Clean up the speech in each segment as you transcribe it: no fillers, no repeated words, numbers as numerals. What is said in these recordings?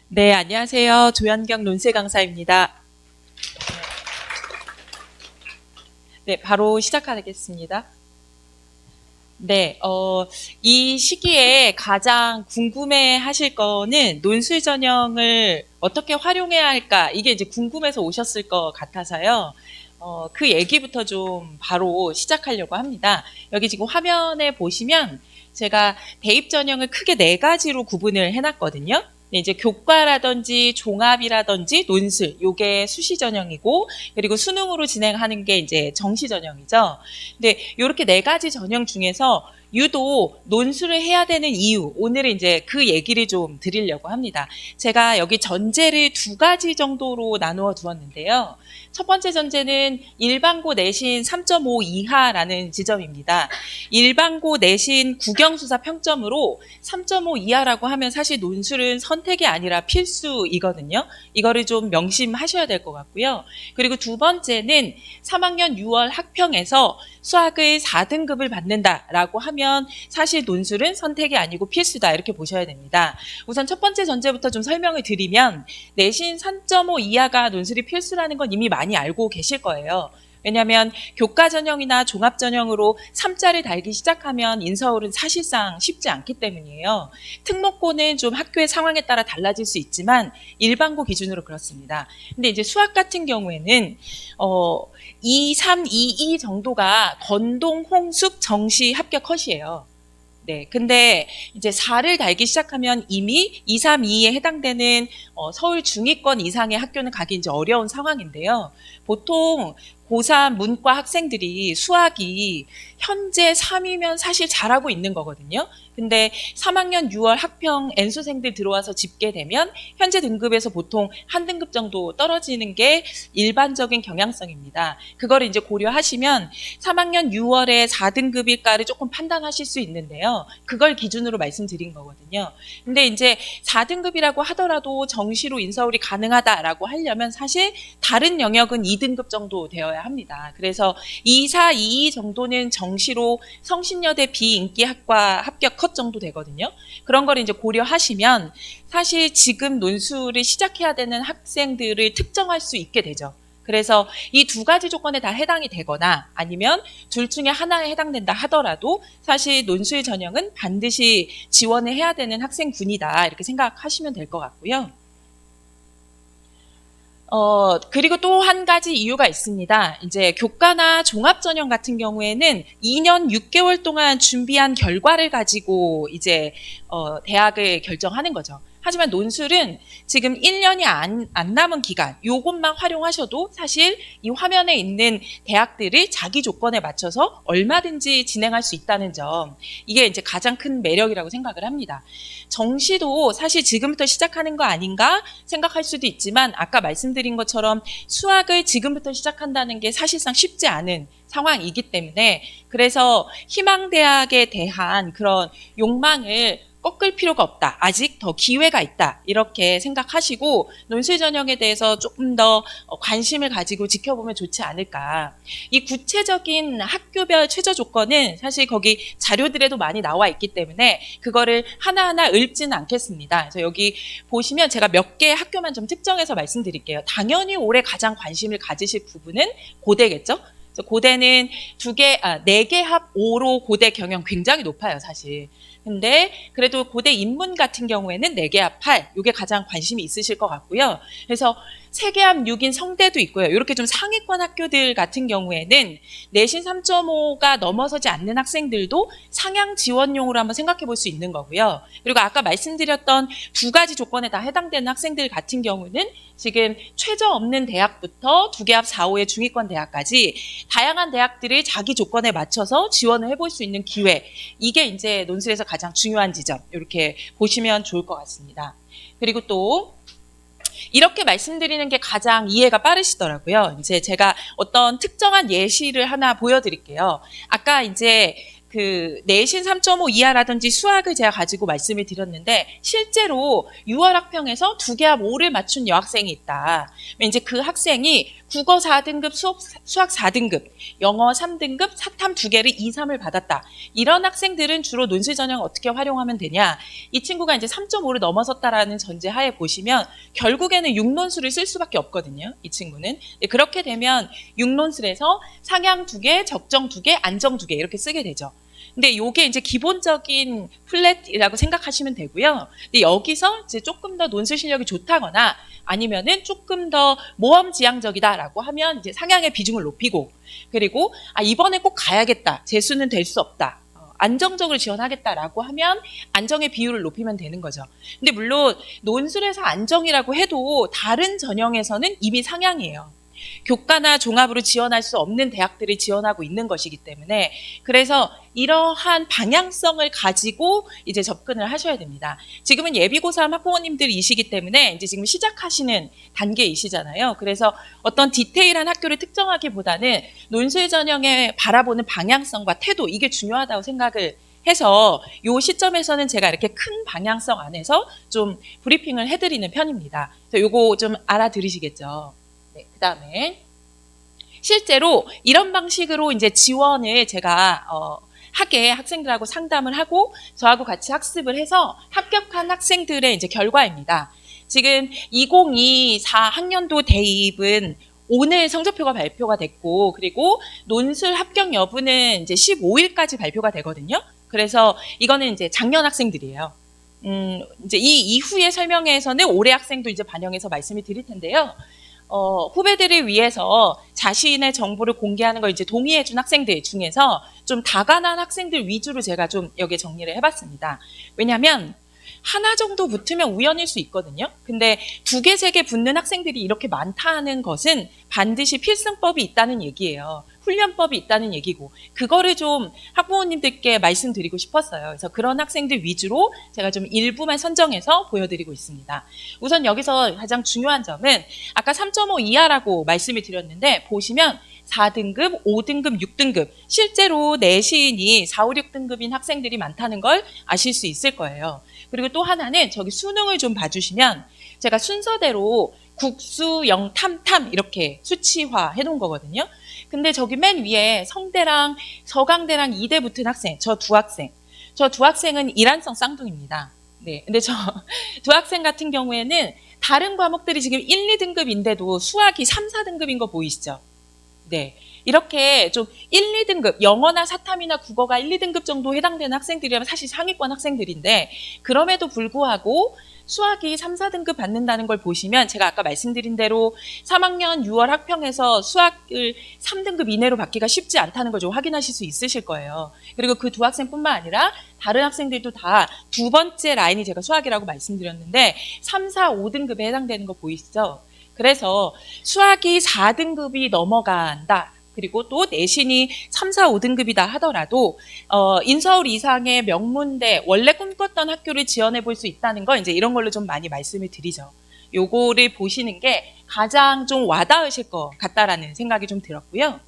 네, 안녕하세요. 조현경 논술 강사입니다. 네, 바로 시작하겠습니다. 네, 이 시기에 가장 궁금해 하실 거는 논술 전형을 어떻게 활용해야 할까? 이게 이제 궁금해서 오셨을 것 같아서요. 그 얘기부터 좀 바로 시작하려고 합니다. 여기 지금 화면에 보시면 제가 대입 전형을 크게 4가지로 구분을 해놨거든요. 네, 이제 교과라든지 종합이라든지 논술, 요게 수시 전형이고, 그리고 수능으로 진행하는 게 이제 정시 전형이죠. 근데 요렇게 4가지 전형 중에서 유독 논술을 해야 되는 이유, 오늘은 이제 그 얘기를 좀 드리려고 합니다. 제가 여기 전제를 2가지 정도로 나누어 두었는데요. 첫 번째 전제는 일반고 내신 3.5 이하라는 지점입니다. 일반고 내신 국영수사 평점으로 3.5 이하라고 하면 사실 논술은 선택이 아니라 필수이거든요. 이거를 좀 명심하셔야 될 것 같고요. 그리고 두 번째는 3학년 6월 학평에서 수학을 4등급을 받는다라고 하면 사실 논술은 선택이 아니고 필수다 이렇게 보셔야 됩니다. 우선 첫 번째 전제부터 좀 설명을 드리면 내신 3.5 이하가 논술이 필수라는 건 이미 많이 알고 계실 거예요. 왜냐하면 교과 전형이나 종합 전형으로 3자를 달기 시작하면 인서울은 사실상 쉽지 않기 때문이에요. 특목고는 좀 학교의 상황에 따라 달라질 수 있지만 일반고 기준으로 그렇습니다. 근데 이제 수학 같은 경우에는 2, 3, 2, 2 정도가 건동, 홍숙, 정시 합격 컷이에요. 네, 근데 이제 4를 달기 시작하면 이미 2, 3, 2에 해당되는 서울 중위권 이상의 학교는 가기 이제 어려운 상황인데요. 보통 고3 문과 학생들이 수학이 현재 3이면 사실 잘하고 있는 거거든요. 근데 3학년 6월 학평 N수생들 들어와서 집계되면 현재 등급에서 보통 한 등급 정도 떨어지는 게 일반적인 경향성입니다. 그걸 이제 고려하시면 3학년 6월에 4등급일까를 조금 판단하실 수 있는데요. 그걸 기준으로 말씀드린 거거든요. 근데 이제 4등급이라고 하더라도 정시로 인서울이 가능하다라고 하려면 사실 다른 영역은 2등급 정도 되어야 합니다. 그래서 2, 4, 2, 2 정도는 정시로 성신여대 비인기학과 합격 컷 정도 되거든요. 그런 걸 이제 고려하시면 사실 지금 논술을 시작해야 되는 학생들을 특정할 수 있게 되죠. 그래서 이 2가지 조건에 다 해당이 되거나 아니면 둘 중에 하나에 해당된다 하더라도 사실 논술 전형은 반드시 지원을 해야 되는 학생군이다 이렇게 생각하시면 될 것 같고요. 그리고 또 한 가지 이유가 있습니다. 이제 교과나 종합 전형 같은 경우에는 2년 6개월 동안 준비한 결과를 가지고 이제 대학을 결정하는 거죠. 하지만 논술은 지금 1년이 안 남은 기간, 요것만 활용하셔도 사실 이 화면에 있는 대학들을 자기 조건에 맞춰서 얼마든지 진행할 수 있다는 점, 이게 이제 가장 큰 매력이라고 생각을 합니다. 정시도 사실 지금부터 시작하는 거 아닌가 생각할 수도 있지만 아까 말씀드린 것처럼 수학을 지금부터 시작한다는 게 사실상 쉽지 않은 상황이기 때문에 그래서 희망대학에 대한 그런 욕망을 꺾을 필요가 없다. 아직 더 기회가 있다. 이렇게 생각하시고 논술 전형에 대해서 조금 더 관심을 가지고 지켜보면 좋지 않을까. 이 구체적인 학교별 최저 조건은 사실 거기 자료들에도 많이 나와 있기 때문에 그거를 하나하나 읊지는 않겠습니다. 그래서 여기 보시면 제가 몇 개의 학교만 좀 특정해서 말씀드릴게요. 당연히 올해 가장 관심을 가지실 부분은 고대겠죠. 고대는 4개 합 5로 고대 경영 굉장히 높아요, 사실. 근데 그래도 고대 인문 같은 경우에는 4개 합 8, 이게 가장 관심이 있으실 것 같고요. 그래서 3개 합 6인 성대도 있고요. 이렇게 좀 상위권 학교들 같은 경우에는 내신 3.5가 넘어서지 않는 학생들도 상향 지원용으로 한번 생각해 볼 수 있는 거고요. 그리고 아까 말씀드렸던 2가지 조건에 다 해당되는 학생들 같은 경우는 지금 최저 없는 대학부터 2개 합 4, 5의 중위권 대학까지 다양한 대학들이 자기 조건에 맞춰서 지원을 해볼 수 있는 기회, 이게 이제 논술에서 가장 중요한 지점, 이렇게 보시면 좋을 것 같습니다. 그리고 또 이렇게 말씀드리는 게 가장 이해가 빠르시더라고요. 이제 제가 어떤 특정한 예시를 하나 보여드릴게요. 아까 이제 그 내신 3.5 이하라든지 수학을 제가 가지고 말씀을 드렸는데 실제로 6월 학평에서 2개합 5를 맞춘 여학생이 있다. 이제 그 학생이 국어 4등급, 수학 4등급, 영어 3등급, 사탐 2개를 2, 3을 받았다. 이런 학생들은 주로 논술 전형 어떻게 활용하면 되냐? 이 친구가 이제 3.5를 넘어섰다라는 전제하에 보시면 결국에는 6논술을 쓸 수밖에 없거든요. 이 친구는. 그렇게 되면 6논술에서 상향 2개, 적정 2개, 안정 2개 이렇게 쓰게 되죠. 근데 요게 이제 기본적인 플랫이라고 생각하시면 되고요. 근데 여기서 이제 조금 더 논술 실력이 좋다거나 아니면은 조금 더 모험지향적이다라고 하면 이제 상향의 비중을 높이고 그리고 이번에 꼭 가야겠다. 재수는 될 수 없다. 안정적으로 지원하겠다라고 하면 안정의 비율을 높이면 되는 거죠. 근데 물론 논술에서 안정이라고 해도 다른 전형에서는 이미 상향이에요. 교과나 종합으로 지원할 수 없는 대학들을 지원하고 있는 것이기 때문에 그래서 이러한 방향성을 가지고 이제 접근을 하셔야 됩니다. 지금은 예비고3 학부모님들이시기 때문에 이제 지금 시작하시는 단계이시잖아요. 그래서 어떤 디테일한 학교를 특정하기보다는 논술 전형에 바라보는 방향성과 태도 이게 중요하다고 생각을 해서 이 시점에서는 제가 이렇게 큰 방향성 안에서 좀 브리핑을 해드리는 편입니다. 그래서 요거 좀 알아들으시겠죠. 네, 그 다음에 실제로 이런 방식으로 이제 지원을 제가 하게 학생들하고 상담을 하고 저하고 같이 학습을 해서 합격한 학생들의 이제 결과입니다. 지금 2024 학년도 대입은 오늘 성적표가 발표가 됐고 그리고 논술 합격 여부는 이제 15일까지 발표가 되거든요. 그래서 이거는 이제 작년 학생들이에요. 이제 이 이후의 설명회에서는 올해 학생도 이제 반영해서 말씀을 드릴 텐데요. 후배들을 위해서 자신의 정보를 공개하는 걸 이제 동의해준 학생들 중에서 좀 다관한 학생들 위주로 제가 좀 여기에 정리를 해봤습니다. 왜냐하면 하나 정도 붙으면 우연일 수 있거든요. 근데 2개, 3개 붙는 학생들이 이렇게 많다는 것은 반드시 필승법이 있다는 얘기예요. 훈련법이 있다는 얘기고 그거를 좀 학부모님들께 말씀드리고 싶었어요. 그래서 그런 학생들 위주로 제가 좀 일부만 선정해서 보여드리고 있습니다. 우선 여기서 가장 중요한 점은 아까 3.5 이하라고 말씀을 드렸는데 보시면 4등급, 5등급, 6등급 실제로 내신이 4, 5, 6등급인 학생들이 많다는 걸 아실 수 있을 거예요. 그리고 또 하나는 저기 수능을 좀 봐주시면 제가 순서대로 국수, 영, 탐 이렇게 수치화 해놓은 거거든요. 근데 저기 맨 위에 성대랑 서강대랑 이대 붙은 학생, 저 두 학생은 일환성 쌍둥이입니다. 네, 근데 저 두 학생 같은 경우에는 다른 과목들이 지금 1, 2등급인데도 수학이 3, 4등급인 거 보이시죠? 네. 이렇게 좀 1, 2등급, 영어나 사탐이나 국어가 1, 2등급 정도 해당되는 학생들이라면 사실 상위권 학생들인데 그럼에도 불구하고 수학이 3, 4등급 받는다는 걸 보시면 제가 아까 말씀드린 대로 3학년 6월 학평에서 수학을 3등급 이내로 받기가 쉽지 않다는 걸 좀 확인하실 수 있으실 거예요. 그리고 그 두 학생뿐만 아니라 다른 학생들도 다 두 번째 라인이 제가 수학이라고 말씀드렸는데 3, 4, 5등급에 해당되는 거 보이시죠? 그래서 수학이 4등급이 넘어간다. 그리고 또 내신이 3, 4, 5등급이다 하더라도 인서울 이상의 명문대 원래 꿈꿨던 학교를 지원해 볼 수 있다는 거 이제 이런 걸로 좀 많이 말씀을 드리죠. 요거를 보시는 게 가장 좀 와닿으실 것 같다라는 생각이 좀 들었고요.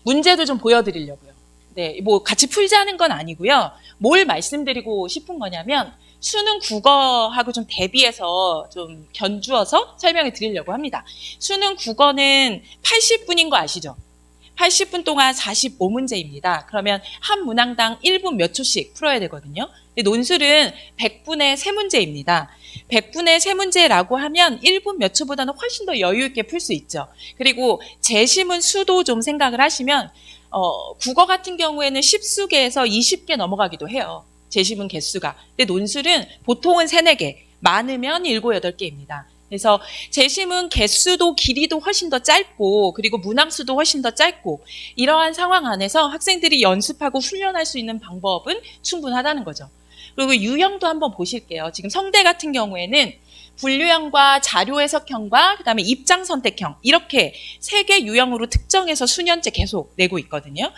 문제도 좀 보여드리려고요. 네, 뭐 같이 풀자는 건 아니고요. 뭘 말씀드리고 싶은 거냐면 수능 국어하고 좀 대비해서 좀 견주어서 설명을 드리려고 합니다. 수능 국어는 80분인 거 아시죠? 80분 동안 45문제입니다. 그러면 한 문항당 1분 몇 초씩 풀어야 되거든요. 근데 논술은 100분의 3문제입니다. 100분의 3문제라고 하면 1분 몇 초보다는 훨씬 더 여유 있게 풀 수 있죠. 그리고 재심은 수도 좀 생각을 하시면 국어 같은 경우에는 10수개에서 20개 넘어가기도 해요. 재심은 개수가. 근데 논술은 보통은 3, 4개, 많으면 7, 8개입니다. 그래서 재심은 개수도 길이도 훨씬 더 짧고 그리고 문항수도 훨씬 더 짧고 이러한 상황 안에서 학생들이 연습하고 훈련할 수 있는 방법은 충분하다는 거죠. 그리고 유형도 한번 보실게요. 지금 성대 같은 경우에는 분류형과 자료 해석형과 그다음에 입장 선택형 이렇게 3개 유형으로 특정해서 수년째 계속 내고 있거든요.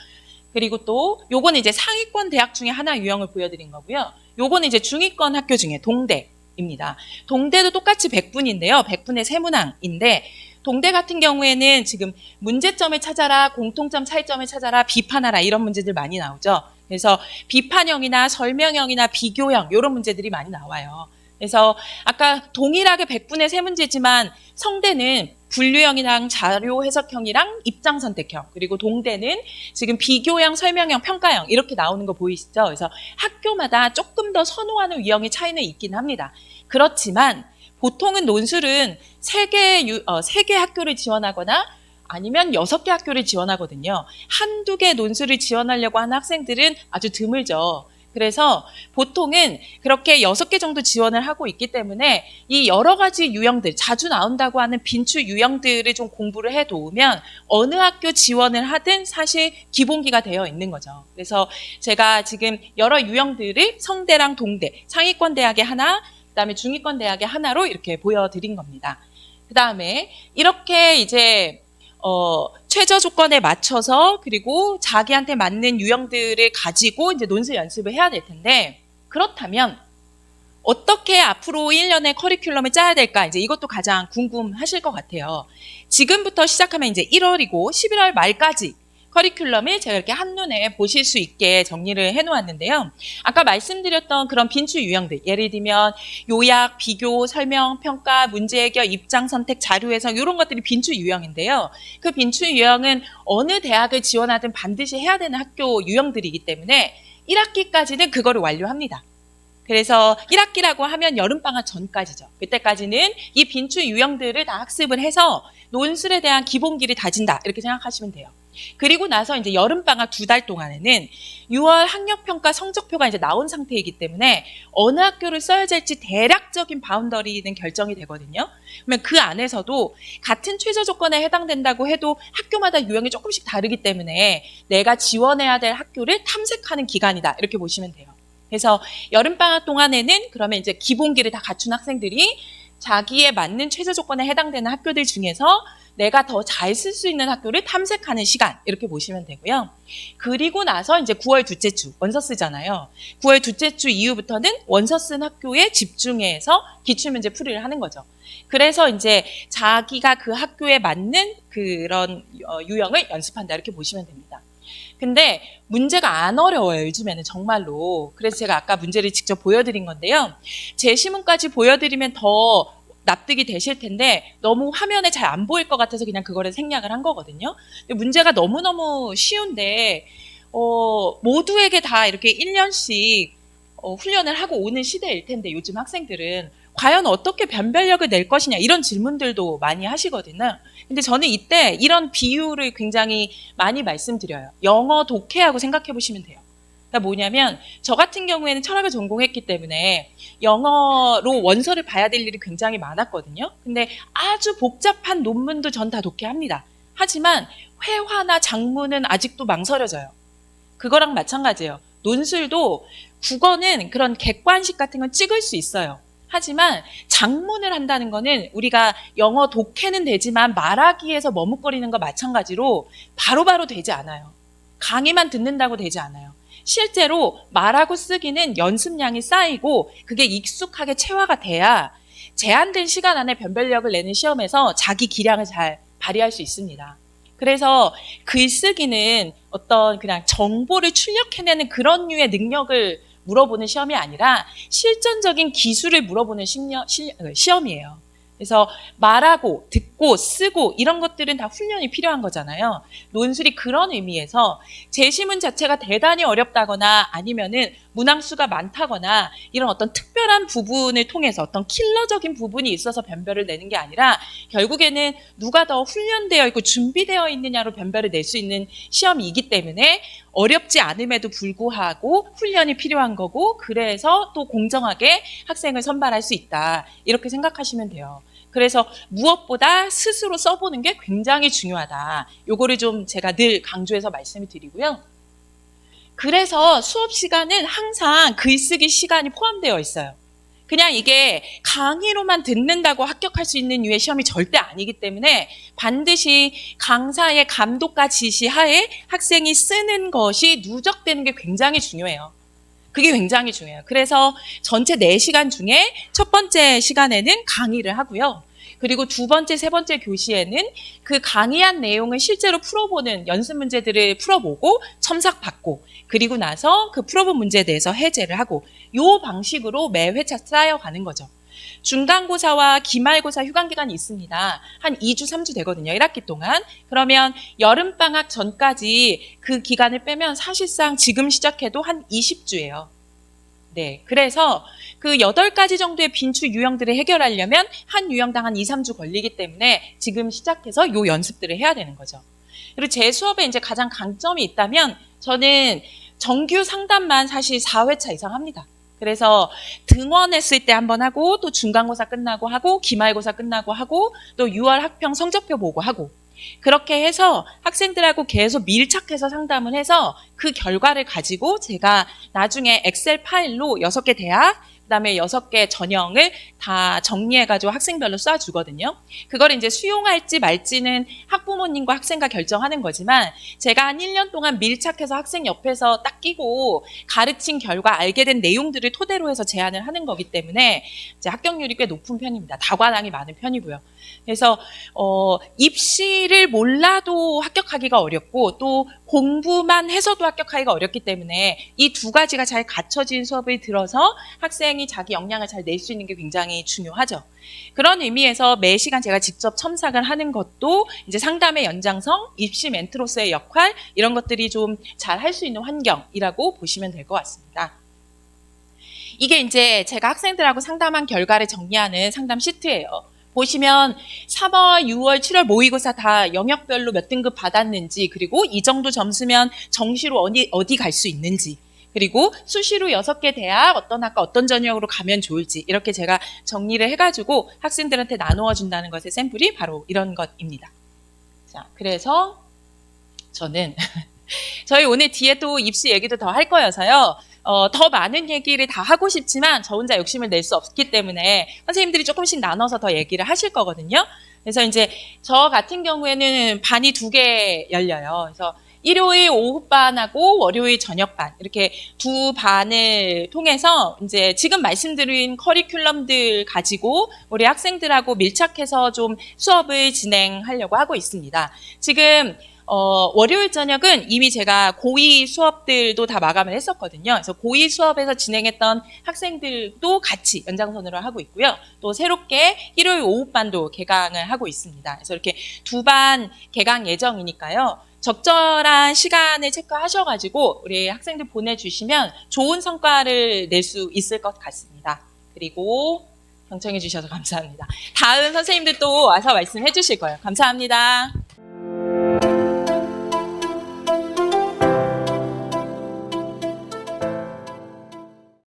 그리고 또 요거는 이제 상위권 대학 중에 하나 유형을 보여드린 거고요. 요거는 이제 중위권 학교 중에 동대입니다. 동대도 똑같이 100분인데요. 100분의 3문항인데 동대 같은 경우에는 지금 문제점을 찾아라, 공통점 차이점을 찾아라, 비판하라 이런 문제들 많이 나오죠. 그래서 비판형이나 설명형이나 비교형 이런 문제들이 많이 나와요. 그래서 아까 동일하게 100분의 3문제지만 성대는 분류형이랑 자료 해석형이랑 입장 선택형, 그리고 동대는 지금 비교형, 설명형, 평가형 이렇게 나오는 거 보이시죠? 그래서 학교마다 조금 더 선호하는 유형의 차이는 있긴 합니다. 그렇지만 보통은 논술은 3개 학교를 지원하거나 아니면 6개 학교를 지원하거든요. 한두 개 논술을 지원하려고 하는 학생들은 아주 드물죠. 그래서 보통은 그렇게 6개 정도 지원을 하고 있기 때문에 이 여러 가지 유형들, 자주 나온다고 하는 빈추 유형들을 좀 공부를 해놓으면 어느 학교 지원을 하든 사실 기본기가 되어 있는 거죠. 그래서 제가 지금 여러 유형들을 성대랑 동대, 상위권 대학에 하나, 그다음에 중위권 대학에 하나로 이렇게 보여드린 겁니다. 그다음에 이렇게 이제 최저 조건에 맞춰서 그리고 자기한테 맞는 유형들을 가지고 이제 논술 연습을 해야 될 텐데, 그렇다면 어떻게 앞으로 1년의 커리큘럼을 짜야 될까? 이제 이것도 가장 궁금하실 것 같아요. 지금부터 시작하면 이제 1월이고 11월 말까지 커리큘럼을 제가 이렇게 한눈에 보실 수 있게 정리를 해놓았는데요. 아까 말씀드렸던 그런 빈추 유형들, 예를 들면 요약, 비교, 설명, 평가, 문제 해결, 입장 선택, 자료 해석 이런 것들이 빈추 유형인데요. 그 빈추 유형은 어느 대학을 지원하든 반드시 해야 되는 학교 유형들이기 때문에 1학기까지는 그거를 완료합니다. 그래서 1학기라고 하면 여름방학 전까지죠. 그때까지는 이 빈추 유형들을 다 학습을 해서 논술에 대한 기본기를 다진다 이렇게 생각하시면 돼요. 그리고 나서 이제 여름방학 2달 동안에는 6월 학력평가 성적표가 이제 나온 상태이기 때문에 어느 학교를 써야 될지 대략적인 바운더리는 결정이 되거든요. 그러면 그 안에서도 같은 최저 조건에 해당된다고 해도 학교마다 유형이 조금씩 다르기 때문에 내가 지원해야 될 학교를 탐색하는 기간이다 이렇게 보시면 돼요. 그래서 여름방학 동안에는 그러면 이제 기본기를 다 갖춘 학생들이 자기에 맞는 최저 조건에 해당되는 학교들 중에서 내가 더 잘 쓸 수 있는 학교를 탐색하는 시간 이렇게 보시면 되고요. 그리고 나서 이제 9월 둘째 주 원서 쓰잖아요. 9월 둘째 주 이후부터는 원서 쓴 학교에 집중해서 기출문제 풀이를 하는 거죠. 그래서 이제 자기가 그 학교에 맞는 그런 유형을 연습한다 이렇게 보시면 됩니다. 근데 문제가 안 어려워요. 요즘에는 정말로. 그래서 제가 아까 문제를 직접 보여드린 건데요. 제시문까지 보여드리면 더 납득이 되실 텐데 너무 화면에 잘 안 보일 것 같아서 그냥 그거를 생략을 한 거거든요. 근데 문제가 너무너무 쉬운데 모두에게 다 이렇게 1년씩 훈련을 하고 오는 시대일 텐데 요즘 학생들은 과연 어떻게 변별력을 낼 것이냐 이런 질문들도 많이 하시거든요. 근데 저는 이때 이런 비유를 굉장히 많이 말씀드려요. 영어 독해하고 생각해 보시면 돼요. 그러니까 뭐냐면 저 같은 경우에는 철학을 전공했기 때문에 영어로 원서를 봐야 될 일이 굉장히 많았거든요. 근데 아주 복잡한 논문도 전 다 독해합니다. 하지만 회화나 작문은 아직도 망설여져요. 그거랑 마찬가지예요. 논술도 국어는 그런 객관식 같은 건 찍을 수 있어요. 하지만 작문을 한다는 거는 우리가 영어 독해는 되지만 말하기에서 머뭇거리는 거 마찬가지로 바로바로 되지 않아요. 강의만 듣는다고 되지 않아요. 실제로 말하고 쓰기는 연습량이 쌓이고 그게 익숙하게 체화가 돼야 제한된 시간 안에 변별력을 내는 시험에서 자기 기량을 잘 발휘할 수 있습니다. 그래서 글쓰기는 어떤 그냥 정보를 출력해내는 그런 류의 능력을 물어보는 시험이 아니라 실전적인 기술을 물어보는 시험이에요. 그래서 말하고 듣고 쓰고 이런 것들은 다 훈련이 필요한 거잖아요. 논술이 그런 의미에서 제시문 자체가 대단히 어렵다거나 아니면은 문항수가 많다거나 이런 어떤 특별한 부분을 통해서 어떤 킬러적인 부분이 있어서 변별을 내는 게 아니라 결국에는 누가 더 훈련되어 있고 준비되어 있느냐로 변별을 낼 수 있는 시험이기 때문에 어렵지 않음에도 불구하고 훈련이 필요한 거고 그래서 또 공정하게 학생을 선발할 수 있다. 이렇게 생각하시면 돼요. 그래서 무엇보다 스스로 써보는 게 굉장히 중요하다. 요거를 좀 제가 늘 강조해서 말씀을 드리고요. 그래서 수업 시간은 항상 글쓰기 시간이 포함되어 있어요. 그냥 이게 강의로만 듣는다고 합격할 수 있는 류의 시험이 절대 아니기 때문에 반드시 강사의 감독과 지시 하에 학생이 쓰는 것이 누적되는 게 굉장히 중요해요. 그게 굉장히 중요해요. 그래서 전체 4시간 중에 첫 번째 시간에는 강의를 하고요. 그리고 두 번째, 세 번째 교시에는 그 강의한 내용을 실제로 풀어보는 연습 문제들을 풀어보고 첨삭받고 그리고 나서 그 풀어본 문제에 대해서 해제를 하고 요 방식으로 매 회차 쌓여가는 거죠. 중간고사와 기말고사 휴강기간이 있습니다. 한 2주, 3주 되거든요. 1학기 동안. 그러면 여름방학 전까지 그 기간을 빼면 사실상 지금 시작해도 한 20주예요. 네. 그래서 그 8가지 정도의 빈추 유형들을 해결하려면 한 유형당 한 2, 3주 걸리기 때문에 지금 시작해서 요 연습들을 해야 되는 거죠. 그리고 제 수업에 이제 가장 강점이 있다면 저는 정규 상담만 사실 4회차 이상 합니다. 그래서 등원했을 때 한번 하고 또 중간고사 끝나고 하고 기말고사 끝나고 하고 또 6월 학평 성적표 보고 하고 그렇게 해서 학생들하고 계속 밀착해서 상담을 해서 그 결과를 가지고 제가 나중에 엑셀 파일로 6개 대학 그다음에 6개 전형을 다 정리해가지고 학생별로 쏴주거든요. 그걸 이제 수용할지 말지는 학부모님과 학생과 결정하는 거지만 제가 한 1년 동안 밀착해서 학생 옆에서 딱 끼고 가르친 결과 알게 된 내용들을 토대로 해서 제안을 하는 거기 때문에 이제 합격률이 꽤 높은 편입니다. 다과당이 많은 편이고요. 그래서 입시를 몰라도 합격하기가 어렵고 또 공부만 해서도 합격하기가 어렵기 때문에 이 두 가지가 잘 갖춰진 수업을 들어서 학생이 자기 역량을 잘 낼 수 있는 게 굉장히 중요하죠. 그런 의미에서 매 시간 제가 직접 첨삭을 하는 것도 이제 상담의 연장성, 입시 멘토로서의 역할 이런 것들이 좀 잘 할 수 있는 환경이라고 보시면 될 것 같습니다. 이게 이제 제가 학생들하고 상담한 결과를 정리하는 상담 시트예요. 보시면 3월, 6월, 7월 모의고사 다 영역별로 몇 등급 받았는지 그리고 이 정도 점수면 정시로 어디 갈 수 있는지 그리고 수시로 6개 대학 어떤 학과 어떤 전형으로 가면 좋을지 이렇게 제가 정리를 해가지고 학생들한테 나누어 준다는 것의 샘플이 바로 이런 것입니다. 자, 그래서 저는 저희 오늘 뒤에 또 입시 얘기도 더 할 거여서요. 더 많은 얘기를 다 하고 싶지만 저 혼자 욕심을 낼 수 없기 때문에 선생님들이 조금씩 나눠서 더 얘기를 하실 거거든요. 그래서 이제 저 같은 경우에는 반이 2개 열려요. 그래서 일요일 오후반하고 월요일 저녁반 이렇게 두 반을 통해서 이제 지금 말씀드린 커리큘럼들 가지고 우리 학생들하고 밀착해서 좀 수업을 진행하려고 하고 있습니다. 지금 월요일 저녁은 이미 제가 고2 수업들도 다 마감을 했었거든요. 그래서 고2 수업에서 진행했던 학생들도 같이 연장선으로 하고 있고요. 또 새롭게 일요일 오후반도 개강을 하고 있습니다. 그래서 이렇게 두 반 개강 예정이니까요. 적절한 시간을 체크하셔가지고 우리 학생들 보내주시면 좋은 성과를 낼 수 있을 것 같습니다. 그리고 경청해 주셔서 감사합니다. 다음 선생님들 또 와서 말씀해 주실 거예요. 감사합니다.